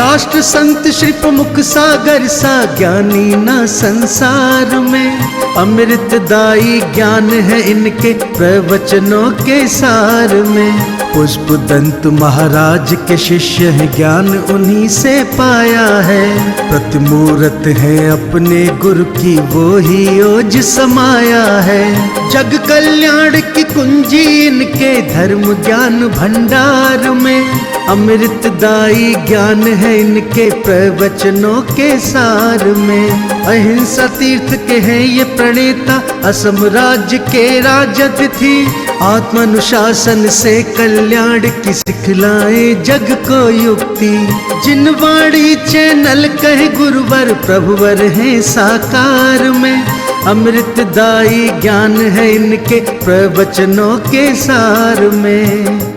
राष्ट्र संत श्री प्रमुख सागर सा ज्ञानी ना संसार में, अमृतदायी ज्ञान है इनके प्रवचनों के सार में। पुष्प दंत महाराज के शिष्य हैं, ज्ञान उन्हीं से पाया है। प्रतिमूर्त है अपने गुरु की वो ही ओज समाया है। जग कल्याण की कुंजी इनके धर्म ज्ञान भंडार में, अमृतदायी ज्ञान है इनके प्रवचनों के सार में। अहिंसा तीर्थ के हैं ये प्रणेता, असम राज्य के राजतिथि, आत्मानुशासन से कल्याण की सिखलाए जग को युक्ति। जिन वाणी चैनल कहे गुरुवर प्रभुवर है साकार में, अमृतदायी ज्ञान है इनके प्रवचनों के सार में।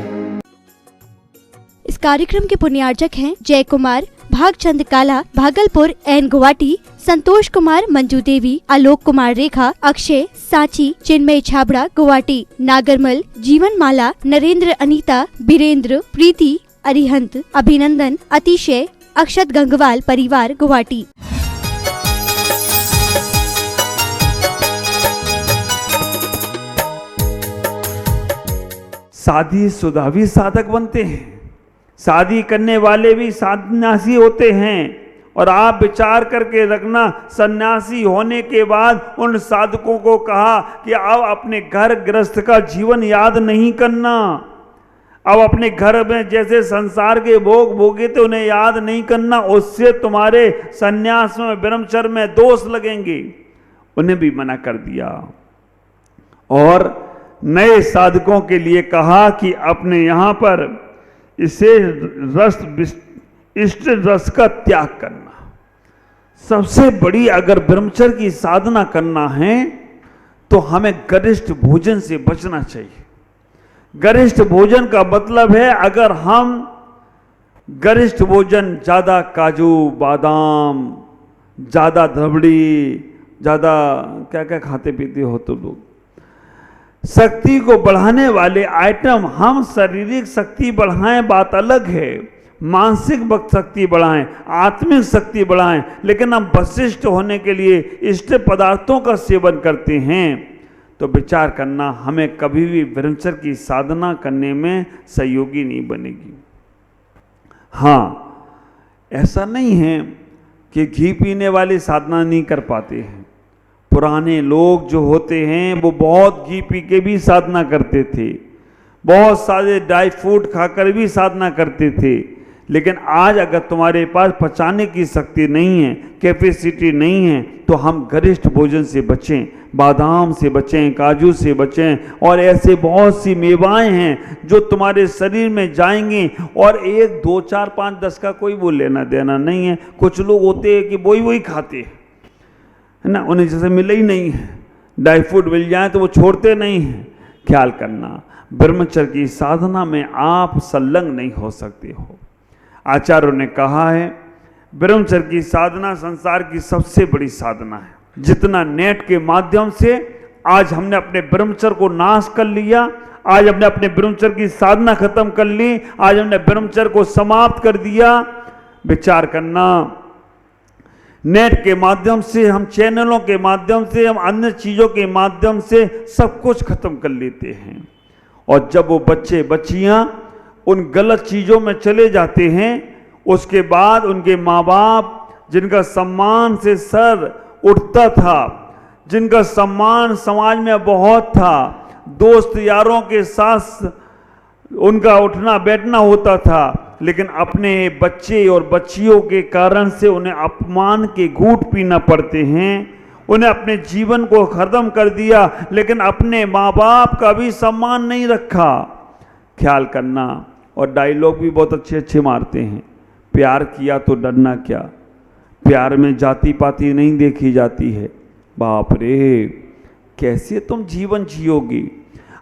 इस कार्यक्रम के पुण्यार्चक हैं जय कुमार, भागचंद काला, भागलपुर एन गुवाहाटी, संतोष कुमार, मंजू देवी, आलोक कुमार रेखा, अक्षय सांची, चिन्मय छाबड़ा गुवाहाटी, नागरमल, जीवन माला, नरेंद्र अनीता, बीरेंद्र, प्रीति, अरिहंत, अभिनंदन, अतिशय, अक्षत गंगवाल परिवार गुवाहाटी। शादी शुदा भी साधक बनते हैं, शादी करने वाले भी सन्यासी होते हैं। और आप विचार करके रखना, सन्यासी होने के बाद उन साधकों को कहा कि अब अपने घर गृहस्थ का जीवन याद नहीं करना, अब अपने घर में जैसे संसार के भोग भोगे थे उन्हें याद नहीं करना, उससे तुम्हारे सन्यास में ब्रह्मचर्य में दोष लगेंगे। उन्हें भी मना कर दिया। और नए साधकों के लिए कहा कि अपने यहाँ पर इसे रस इष्ट रस का त्याग करना। सबसे बड़ी अगर ब्रह्मचर्य की साधना करना है तो हमें गरिष्ठ भोजन से बचना चाहिए। गरिष्ठ भोजन का मतलब है अगर हम गरिष्ठ भोजन ज्यादा काजू बादाम, ज्यादा धबड़ी, ज्यादा क्या क्या खाते पीते हो तो लोग, शक्ति को बढ़ाने वाले आइटम, हम शारीरिक शक्ति बढ़ाएं बात अलग है, मानसिक शक्ति बढ़ाएं, आत्मिक शक्ति बढ़ाएं, लेकिन हम वशिष्ठ होने के लिए इष्ट पदार्थों का सेवन करते हैं तो विचार करना हमें कभी भी ब्रह्मचर्य की साधना करने में सहयोगी नहीं बनेगी। हाँ, ऐसा नहीं है कि घी पीने वाले साधना नहीं कर पाते हैं। पुराने लोग जो होते हैं वो बहुत घी पी के भी साधना करते थे, बहुत सारे ड्राई फ्रूट खाकर भी साधना करते थे। लेकिन आज अगर तुम्हारे पास पचाने की शक्ति नहीं है, कैपेसिटी नहीं है, तो हम गरिष्ठ भोजन से बचें, बादाम से बचें, काजू से बचें। और ऐसे बहुत सी मेवाएं हैं जो तुम्हारे शरीर में जाएंगी और 1, 2, 4, 5, 10 का कोई वो लेना देना नहीं है। कुछ लोग होते हैं कि वही खाते हैं, है ना, उन्हें जैसे मिले ही नहीं है, ड्राई फ्रूट मिल जाए तो वो छोड़ते नहीं हैं। ख्याल करना, ब्रह्मचर्य की साधना में आप संलग्न नहीं हो सकते हो। आचार्यों ने कहा है ब्रह्मचर्य की साधना संसार की सबसे बड़ी साधना है। जितना नेट के माध्यम से आज हमने अपने ब्रह्मचर्य को नाश कर लिया, आज हमने अपने ब्रह्मचर्य की साधना खत्म कर ली, आज हमने ब्रह्मचर्य को समाप्त कर दिया। विचार करना, नेट के माध्यम से, हम चैनलों के माध्यम से, हम अन्य चीज़ों के माध्यम से सब कुछ खत्म कर लेते हैं। और जब वो बच्चे बच्चियां उन गलत चीज़ों में चले जाते हैं, उसके बाद उनके माँ बाप जिनका सम्मान से सर उठता था, जिनका सम्मान समाज में बहुत था, दोस्त यारों के साथ उनका उठना बैठना होता था, लेकिन अपने बच्चे और बच्चियों के कारण से उन्हें अपमान के घूंट पीना पड़ते हैं। उन्हें अपने जीवन को खत्म कर दिया, लेकिन अपने माँ बाप का भी सम्मान नहीं रखा। ख्याल करना। और डायलॉग भी बहुत अच्छे अच्छे मारते हैं, प्यार किया तो डरना क्या, प्यार में जाति पाति नहीं देखी जाती है। बाप रे, कैसे तुम जीवन जियोगी?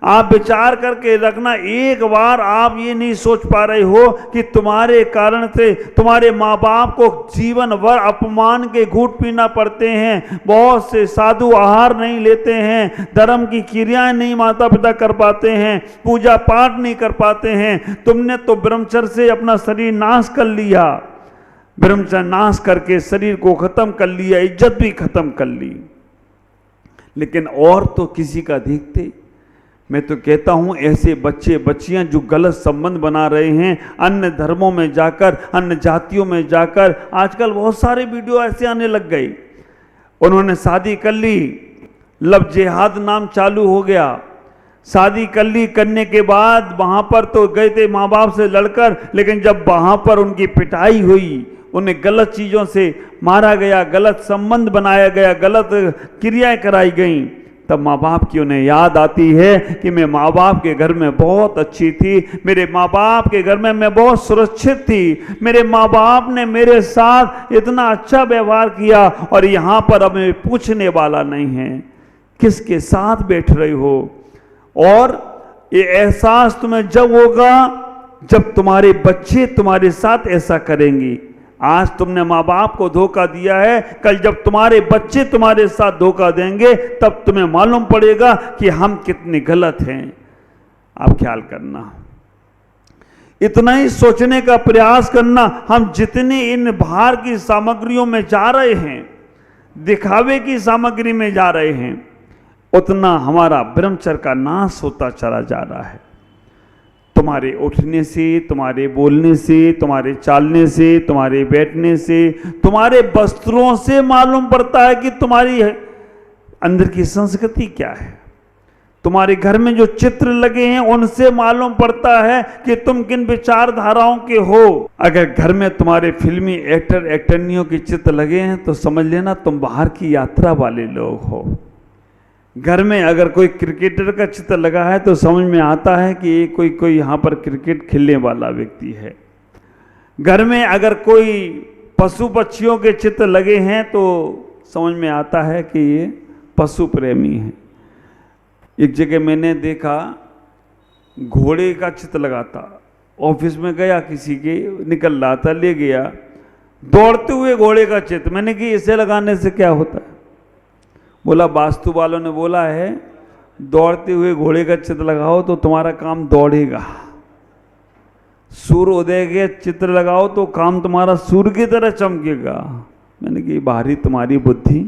आप विचार करके रखना, एक बार आप ये नहीं सोच पा रहे हो कि तुम्हारे कारण से तुम्हारे माँ बाप को जीवन भर अपमान के घूंट पीना पड़ते हैं। बहुत से साधु आहार नहीं लेते हैं, धर्म की क्रियाएं नहीं माता पिता कर पाते हैं, पूजा पाठ नहीं कर पाते हैं। तुमने तो ब्रह्मचर्य से अपना शरीर नाश कर लिया। ब्रह्मचर्य नाश करके शरीर को खत्म कर लिया, इज्जत भी खत्म कर ली, लेकिन और तो किसी का देखते। मैं तो कहता हूं ऐसे बच्चे बच्चियां जो गलत संबंध बना रहे हैं, अन्य धर्मों में जाकर, अन्य जातियों में जाकर, आजकल बहुत सारे वीडियो ऐसे आने लग गए। उन्होंने शादी कर ली, लव जिहाद नाम चालू हो गया, शादी कर ली, करने के बाद वहां पर तो गए थे माँ बाप से लड़कर, लेकिन जब वहां पर उनकी पिटाई हुई, उन्हें गलत चीजों से मारा गया, गलत संबंध बनाया गया, गलत क्रियाएं कराई गईं, तब माँ बाप की उन्हें याद आती है कि मैं माँ बाप के घर में बहुत अच्छी थी, मेरे माँ बाप के घर में मैं बहुत सुरक्षित थी, मेरे माँ बाप ने मेरे साथ इतना अच्छा व्यवहार किया, और यहाँ पर अब मैं पूछने वाला नहीं है किसके साथ बैठ रही हो। और ये एहसास तुम्हें जब होगा जब तुम्हारे बच्चे तुम्हारे साथ ऐसा करेंगी। आज तुमने माँ बाप को धोखा दिया है, कल जब तुम्हारे बच्चे तुम्हारे साथ धोखा देंगे तब तुम्हें मालूम पड़ेगा कि हम कितने गलत हैं। आप ख्याल करना, इतना ही सोचने का प्रयास करना, हम जितने इन बाहर की सामग्रियों में जा रहे हैं, दिखावे की सामग्री में जा रहे हैं, उतना हमारा ब्रह्मचर्य का नाश होता चला जा रहा है। तुम्हारे उठने से, तुम्हारे बोलने से, तुम्हारे चालने से, तुम्हारे बैठने से, तुम्हारे वस्त्रों से मालूम पड़ता है कि तुम्हारी अंदर की संस्कृति क्या है। तुम्हारे घर में जो चित्र लगे हैं उनसे मालूम पड़ता है कि तुम किन विचारधाराओं के हो। अगर घर में तुम्हारे फिल्मी एक्टर एक्टरनियों के चित्र लगे हैं तो समझ लेना तुम बाहर की यात्रा वाले लोग हो। घर में अगर कोई क्रिकेटर का चित्र लगा है तो समझ में आता है कि ये कोई यहाँ पर क्रिकेट खेलने वाला व्यक्ति है। घर में अगर कोई पशु पक्षियों के चित्र लगे हैं तो समझ में आता है कि ये पशु प्रेमी है। एक जगह मैंने देखा घोड़े का चित्र लगा था, ऑफिस में गया, किसी के निकल रहा था, ले गया दौड़ते हुए घोड़े का चित्र। मैंने कि इसे लगाने से क्या होता है? बोला वास्तु वालों ने बोला है दौड़ते हुए घोड़े का चित्र लगाओ तो तुम्हारा काम दौड़ेगा, सूर्योदय के चित्र लगाओ तो काम तुम्हारा सूर्य की तरह चमकेगा। मैंने कि बाहरी तुम्हारी बुद्धि,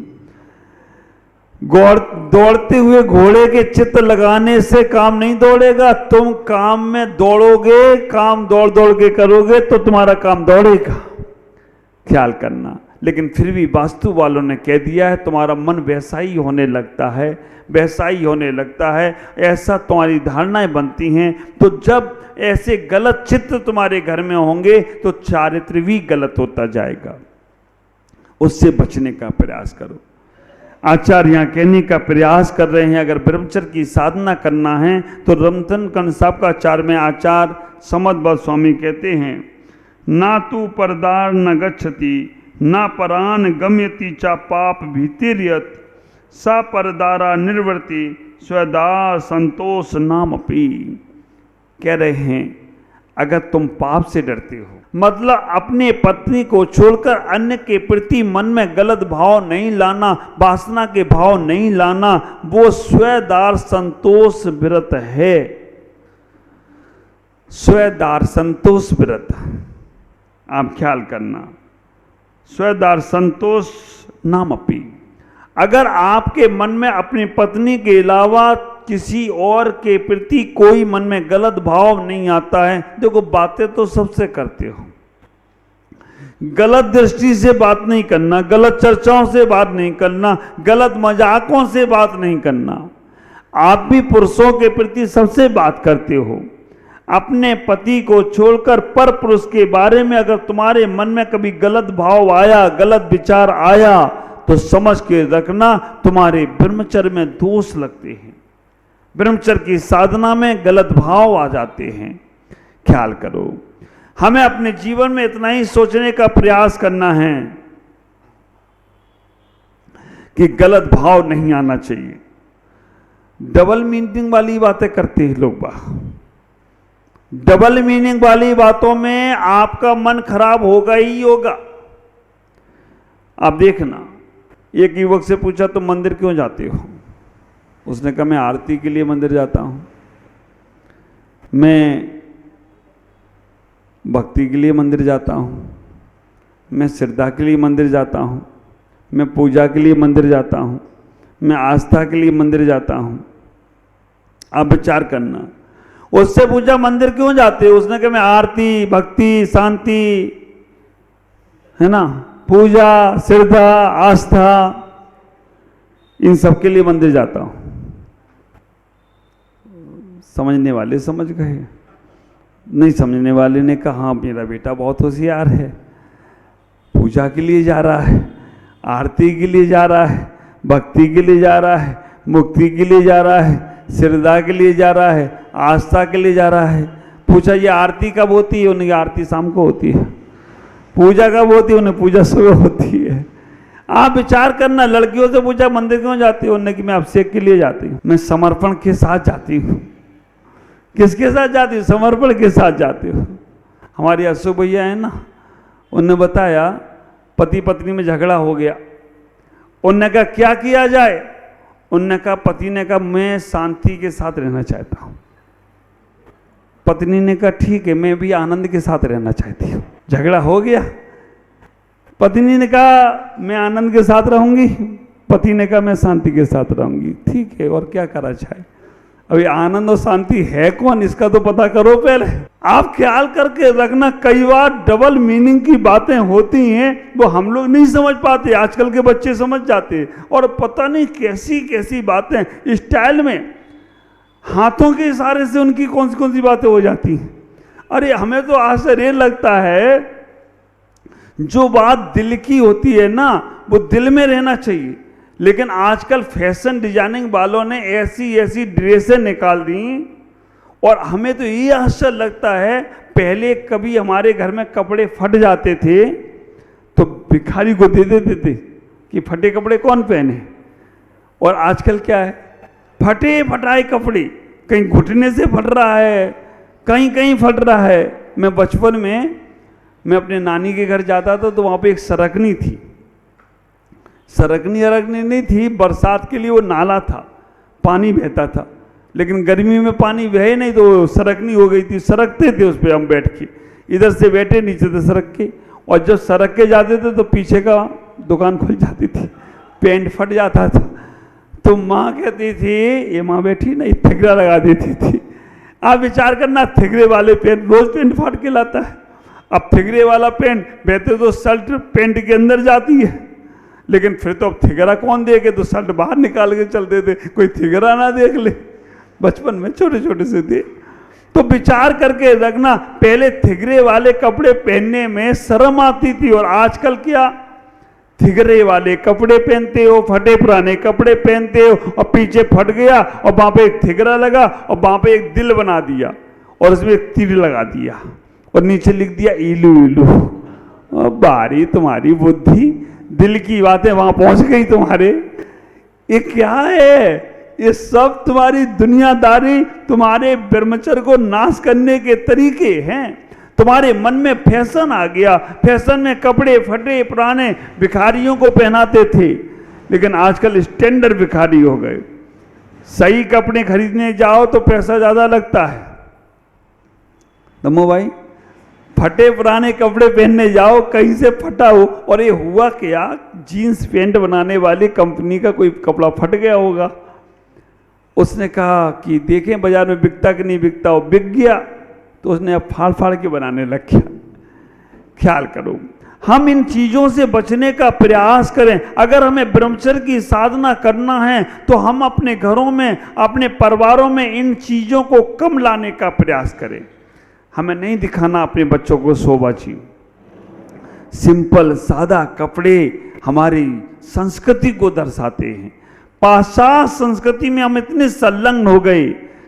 दौड़ते हुए घोड़े के चित्र लगाने से काम नहीं दौड़ेगा, तुम काम में दौड़ोगे, काम दौड़ दौड़ के करोगे तो तुम्हारा काम दौड़ेगा। ख्याल करना। लेकिन फिर भी वास्तु वालों ने कह दिया है तुम्हारा मन वैसा ही होने लगता है, वैसा ही होने लगता है, ऐसा तुम्हारी धारणाएं बनती हैं। तो जब ऐसे गलत चित्र तुम्हारे घर में होंगे तो चारित्र भी गलत होता जाएगा। उससे बचने का प्रयास करो। आचार्य यहाँ कहने का प्रयास कर रहे हैं अगर ब्रह्मचर्य की साधना करना है तो रमतन साहब का आचार्य में आचार्य समद स्वामी कहते हैं ना तू परदार न गच्छति ना परान गम्यति चा पाप भीतिर्यत सा परदारा निर्वृति स्वदार संतोष नाम अपी। कह रहे हैं अगर तुम पाप से डरते हो, मतलब अपने पत्नी को छोड़कर अन्य के प्रति मन में गलत भाव नहीं लाना, वासना के भाव नहीं लाना, वो स्वदार संतोष व्रत है। स्वदार संतोष व्रत आप ख्याल करना। स्वदार संतोष नाम अपी। अगर आपके मन में अपनी पत्नी के अलावा किसी और के प्रति कोई मन में गलत भाव नहीं आता है, देखो बातें तो सबसे करते हो, गलत दृष्टि से बात नहीं करना, गलत चर्चाओं से बात नहीं करना, गलत मजाकों से बात नहीं करना। आप भी पुरुषों के प्रति सबसे बात करते हो। अपने पति को छोड़कर पर पुरुष के बारे में अगर तुम्हारे मन में कभी गलत भाव आया, गलत विचार आया तो समझ के रखना तुम्हारे ब्रह्मचर्य में दोष लगते हैं, ब्रह्मचर्य की साधना में गलत भाव आ जाते हैं। ख्याल करो। हमें अपने जीवन में इतना ही सोचने का प्रयास करना है कि गलत भाव नहीं आना चाहिए। डबल मीनिंग वाली बातें करते हैं लोग। डबल मीनिंग वाली बातों में आपका मन खराब होगा ही होगा। आप देखना, एक युवक से पूछा तुम मंदिर क्यों जाते हो? उसने कहा मैं आरती के लिए मंदिर जाता हूं, मैं भक्ति के लिए मंदिर जाता हूं, मैं श्रद्धा के लिए मंदिर जाता हूँ, मैं पूजा के लिए मंदिर जाता हूँ, मैं आस्था के लिए मंदिर जाता हूँ। आप विचार करना, उससे पूछा मंदिर क्यों जाते हो, उसने कहा मैं आरती, भक्ति, शांति, है ना, पूजा, श्रद्धा, आस्था, इन सब के लिए मंदिर जाता हूं। समझने वाले समझ गए, नहीं समझने वाले ने कहा हाँ मेरा बेटा बहुत होशियार है, पूजा के लिए जा रहा है, आरती के लिए जा रहा है, भक्ति के लिए जा रहा है, मुक्ति के लिए जा रहा है, श्रद्धा के लिए जा रहा है, आस्था के लिए जा रहा है। पूछा ये आरती कब होती है, उन्हें आरती शाम को होती है। पूजा कब होती है, उन्हें पूजा सुबह होती है। आप विचार करना, लड़कियों से पूछा मंदिर क्यों जाती हो, उन्होंने कि मैं अभिषेक के लिए जाती हूँ, मैं समर्पण के साथ जाती हूँ। किसके साथ जाती हूँ, समर्पण के साथ जाती हूँ। हमारी अशोक भैया है ना, उनने बताया पति पत्नी में झगड़ा हो गया, उनने कहा क्या किया जाए, उनने कहा, पति ने कहा मैं शांति के साथ रहना चाहता हूँ, पत्नी ने कहा ठीक है मैं भी आनंद के साथ रहना चाहती हूँ। झगड़ा हो गया, पत्नी ने कहा मैं आनंद के साथ रहूंगी, पति ने कहा मैं शांति के साथ रहूंगी। ठीक है, और क्या करा जाए। अभी आनंद और शांति है कौन, इसका तो पता करो पहले। आप ख्याल करके रखना, कई बार डबल मीनिंग की बातें होती हैं, वो हम लोग नहीं समझ पाते, आजकल के बच्चे समझ जाते हैं, और पता नहीं कैसी कैसी बातें स्टाइल में, हाथों के इशारे से उनकी कौन सी बातें हो जाती हैं। अरे हमें तो आश्चर्य लगता है, जो बात दिल की होती है ना वो दिल में रहना चाहिए, लेकिन आजकल फैशन डिजाइनिंग वालों ने ऐसी ऐसी ड्रेसें निकाल दी, और हमें तो ये आश्चर्य लगता है, पहले कभी हमारे घर में कपड़े फट जाते थे तो भिखारी को दे देते थे कि फटे कपड़े कौन पहने, और आजकल क्या है, फटे फटाए कपड़े, कहीं घुटने से फट रहा है, कहीं कहीं फट रहा है। मैं बचपन में मैं अपने नानी के घर जाता था तो वहाँ पे एक सरकनी थी, सरकनी नहीं थी, बरसात के लिए वो नाला था, पानी बहता था, लेकिन गर्मी में पानी बहे नहीं तो सरकनी हो गई थी, सरकते थे उस पर हम बैठ के, इधर से बैठे नीचे से सरक के, और जब सरक के जाते थे तो पीछे का दुकान खुल जाती थी, पेंट फट जाता था, तो माँ कहती थी, ये माँ बैठी नहीं, थिगरा लगा देती थी। आप विचार करना, थिगरे वाले पेंट रोज पेंट फाट के लाता है। अब थिगरे वाला पेंट बहते तो शर्ट पेंट के अंदर जाती है, लेकिन फिर तो अब थिगरा कौन देखे, तो शर्ट बाहर निकाल के चलते थे, कोई थिगरा ना देख ले। बचपन में छोटे छोटे से थे, तो विचार करके रखना, पहले थिगरे वाले कपड़े पहनने में शर्म आती थी, और आजकल क्या, थिगरे वाले कपड़े पहनते हो, फटे पुराने कपड़े पहनते हो, और पीछे फट गया और वहां पे एक थिगरा लगा और वहां पे एक दिल बना दिया और उसमें एक तीर लगा दिया और नीचे लिख दिया इलू इलू। और बारी तुम्हारी बुद्धि, दिल की बातें वहां पहुंच गई तुम्हारे। ये क्या है, ये सब तुम्हारी दुनियादारी, तुम्हारे ब्रह्मचर्य को नाश करने के तरीके हैं। तुम्हारे मन में फैशन आ गया, फैशन में कपड़े फटे पुराने भिखारियों को पहनाते थे, लेकिन आजकल स्टैंडर्ड भिखारी हो गए। सही कपड़े खरीदने जाओ तो पैसा ज्यादा लगता है। दमो भाई, फटे पुराने कपड़े पहनने जाओ, कहीं से फटा हो, और ये हुआ क्या, जीन्स पैंट बनाने वाली कंपनी का कोई कपड़ा फट गया होगा, उसने कहा कि देखें बाजार में बिकता कि नहीं बिकता, हो बिक गया तो उसने अब फाड़ फाड़ के बनाने लग गया। ख्याल करो, हम इन चीजों से बचने का प्रयास करें। अगर हमें ब्रह्मचर्य की साधना करना है तो हम अपने घरों में, अपने परिवारों में इन चीजों को कम लाने का प्रयास करें। हमें नहीं दिखाना अपने बच्चों को शोभाची। सिंपल सादा कपड़े हमारी संस्कृति को दर्शाते हैं। पाश्चात्य संस्कृति में हम इतने संलग्न हो गए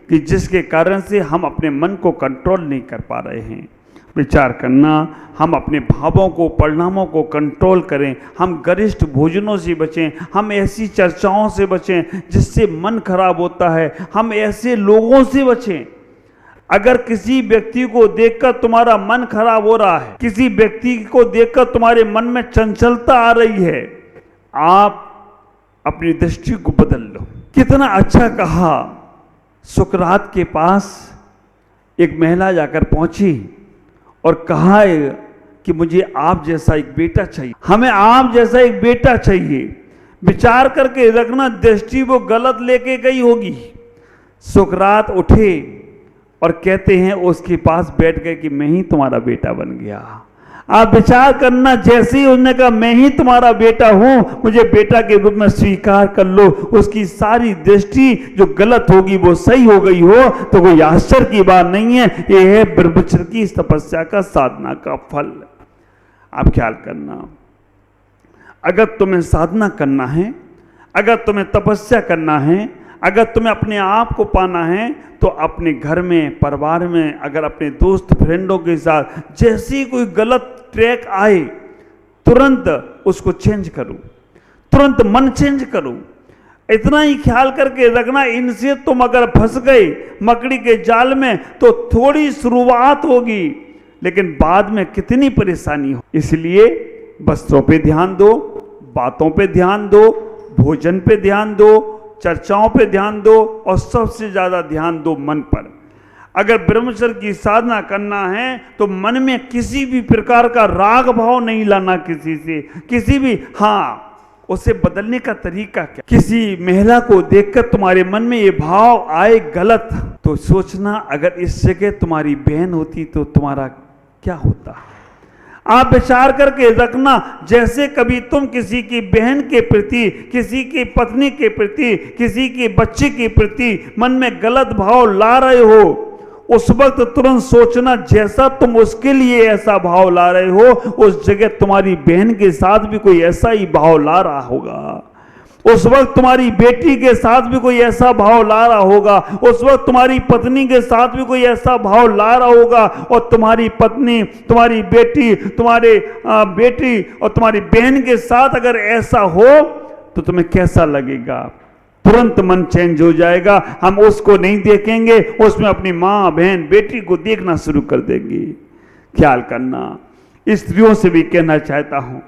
कि जिसके कारण से हम अपने मन को कंट्रोल नहीं कर पा रहे हैं। विचार करना, हम अपने भावों को, परिणामों को कंट्रोल करें। हम गरिष्ठ भोजनों से बचें, हम ऐसी चर्चाओं से बचें जिससे मन खराब होता है। हम ऐसे लोगों से बचें। अगर किसी व्यक्ति को देखकर तुम्हारा मन खराब हो रहा है, किसी व्यक्ति को देखकर तुम्हारे मन में चंचलता आ रही है, आप अपनी दृष्टि को बदल लो। कितना अच्छा कहा, सुकरात के पास एक महिला जाकर पहुंची और कहा कि मुझे आप जैसा एक बेटा चाहिए, हमें आप जैसा एक बेटा चाहिए। विचार करके रखना, दृष्टि वो गलत लेके गई होगी। सुकरात उठे और कहते हैं उसके पास बैठ गए कि मैं ही तुम्हारा बेटा बन गया। आप विचार करना, जैसे ही उसने कहा मैं ही तुम्हारा बेटा हूं, मुझे बेटा के रूप में स्वीकार कर लो, उसकी सारी दृष्टि जो गलत होगी वो सही हो गई हो तो कोई आश्चर्य की बात नहीं है। यह है ब्रह्मचर्य की तपस्या का, साधना का फल। आप ख्याल करना, अगर तुम्हें साधना करना है, अगर तुम्हें तपस्या करना है, अगर तुम्हें अपने आप को पाना है, तो अपने घर में, परिवार में, अगर अपने दोस्त फ्रेंडों के साथ जैसी कोई गलत ट्रैक आए, तुरंत उसको चेंज करो, तुरंत मन चेंज करो। इतना ही ख्याल करके रखना, इनसे तुम अगर फंस गए मकड़ी के जाल में तो थोड़ी शुरुआत होगी, लेकिन बाद में कितनी परेशानी हो। इसलिए वस्त्रों पे ध्यान दो, बातों पे ध्यान दो, भोजन पे ध्यान दो, चर्चाओं पे ध्यान दो, और सबसे ज्यादा ध्यान दो मन पर। अगर ब्रह्मचर्य की साधना करना है तो मन में किसी भी प्रकार का राग भाव नहीं लाना किसी से, किसी भी, हाँ, उसे बदलने का तरीका क्या? किसी महिला को देखकर तुम्हारे मन में ये भाव आए गलत, तो सोचना अगर इस जगह तुम्हारी बहन होती तो तुम्हारा क्या होता। आप विचार करके रखना, जैसे कभी तुम किसी की बहन के प्रति, किसी की पत्नी के प्रति, किसी के बच्चे के प्रति मन में गलत भाव ला रहे हो, उस वक्त तुरंत सोचना जैसा तुम उसके लिए ऐसा भाव ला रहे हो, उस जगह तुम्हारी बहन के साथ भी कोई ऐसा ही भाव ला रहा होगा। उस वक्त तुम्हारी बेटी के साथ भी कोई ऐसा भाव ला रहा होगा, उस वक्त तुम्हारी पत्नी के साथ भी कोई ऐसा भाव ला रहा होगा। और तुम्हारी पत्नी, तुम्हारी बेटी, तुम्हारे बेटी और तुम्हारी बहन के साथ अगर ऐसा हो तो तुम्हें कैसा लगेगा? तुरंत मन चेंज हो जाएगा। हम उसको नहीं देखेंगे, उसमें अपनी माँ, बहन, बेटी को देखना शुरू कर देंगे। ख्याल करना, स्त्रियों से भी कहना चाहता हूं,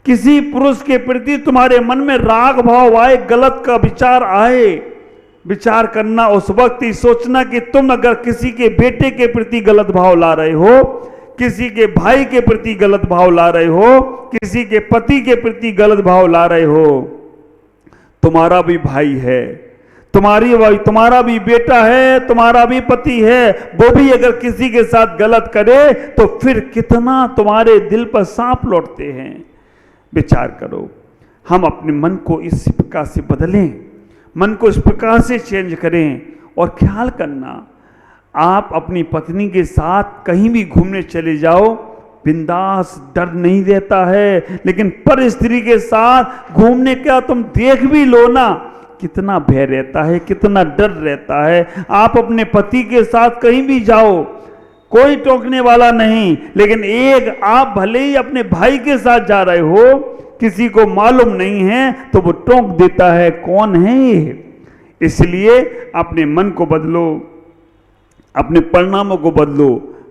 किसी पुरुष के प्रति तुम्हारे मन में राग भाव आए, गलत का विचार आए, विचार करना उस वक्त ही सोचना कि तुम अगर किसी के बेटे के प्रति गलत भाव ला रहे हो, किसी के भाई के प्रति गलत भाव ला रहे हो, किसी के पति के प्रति गलत भाव ला रहे हो, तुम्हारा भी भाई है, तुम्हारा भी बेटा है, तुम्हारा भी पति है, वो भी अगर किसी के साथ गलत करे तो फिर कितना तुम्हारे दिल पर सांप लौटते हैं। विचार करो, हम अपने मन को इस प्रकार से बदलें, मन को इस प्रकार से चेंज करें। और ख्याल करना, आप अपनी पत्नी के साथ कहीं भी घूमने चले जाओ, बिंदास, डर नहीं रहता है, लेकिन पर स्त्री के साथ घूमने का तुम देख भी लो ना, कितना भय रहता है, कितना डर रहता है। आप अपने पति के साथ कहीं भी जाओ, कोई टोकने वाला नहीं, लेकिन एक आप भले ही अपने भाई के साथ जा रहे हो, किसी को मालूम नहीं है तो वो टोक देता है, कौन है ये? इसलिए अपने मन को बदलो, अपने परिणामों को बदलो।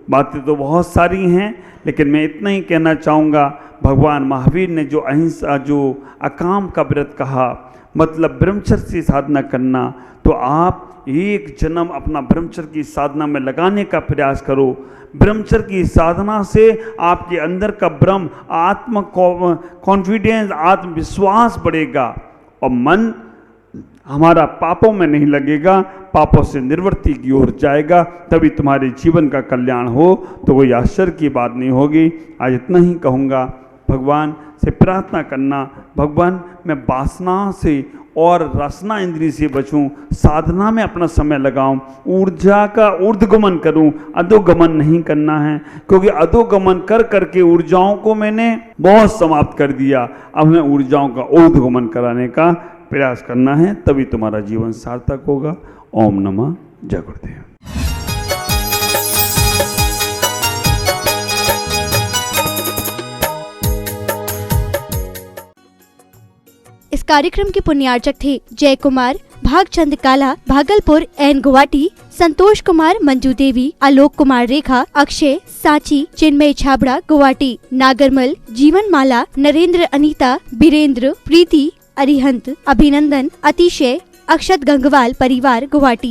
बातें तो बहुत सारी हैं, लेकिन मैं इतना ही कहना चाहूँगा, भगवान महावीर ने जो अहिंसा, जो अकाम का व्रत कहा, मतलब ब्रह्मचर्य से साधना करना, तो आप एक जन्म अपना ब्रह्मचर्य की साधना में लगाने का प्रयास करो। ब्रह्मचर्य की साधना से आपके अंदर का ब्रह्म, आत्म कॉन्फिडेंस, आत्मविश्वास बढ़ेगा और मन हमारा पापों में नहीं लगेगा, पापों से निवृत्ति की ओर जाएगा। तभी तुम्हारे जीवन का कल्याण हो, तो कोई आश्चर्य की बात नहीं होगी। आज इतना ही कहूँगा, भगवान से प्रार्थना करना, भगवान मैं वासना से और रसना इंद्रिय से बचूं, साधना में अपना समय लगाऊं, ऊर्जा का ऊर्ध्वगमन करूं, अधोगमन नहीं करना है, क्योंकि अधोगमन कर करके ऊर्जाओं को मैंने बहुत समाप्त कर दिया। अब हमें ऊर्जाओं का ऊर्ध्वगमन कराने का प्रयास करना है, तभी तुम्हारा जीवन सार्थक होगा। ओम नमः जय गुरुदेव। इस कार्यक्रम के पुण्यार्चक थे जय कुमार, भागचंद काला, भागलपुर एंड गुवाहाटी, संतोष कुमार, मंजू देवी, आलोक कुमार रेखा, अक्षय, सांची, चिन्मय छाबड़ा, गुवाहाटी, नागरमल, जीवन माला, नरेंद्र, अनीता, बीरेंद्र, प्रीति, अरिहंत, अभिनंदन, अतिशय, अक्षत गंगवाल परिवार, गुवाहाटी।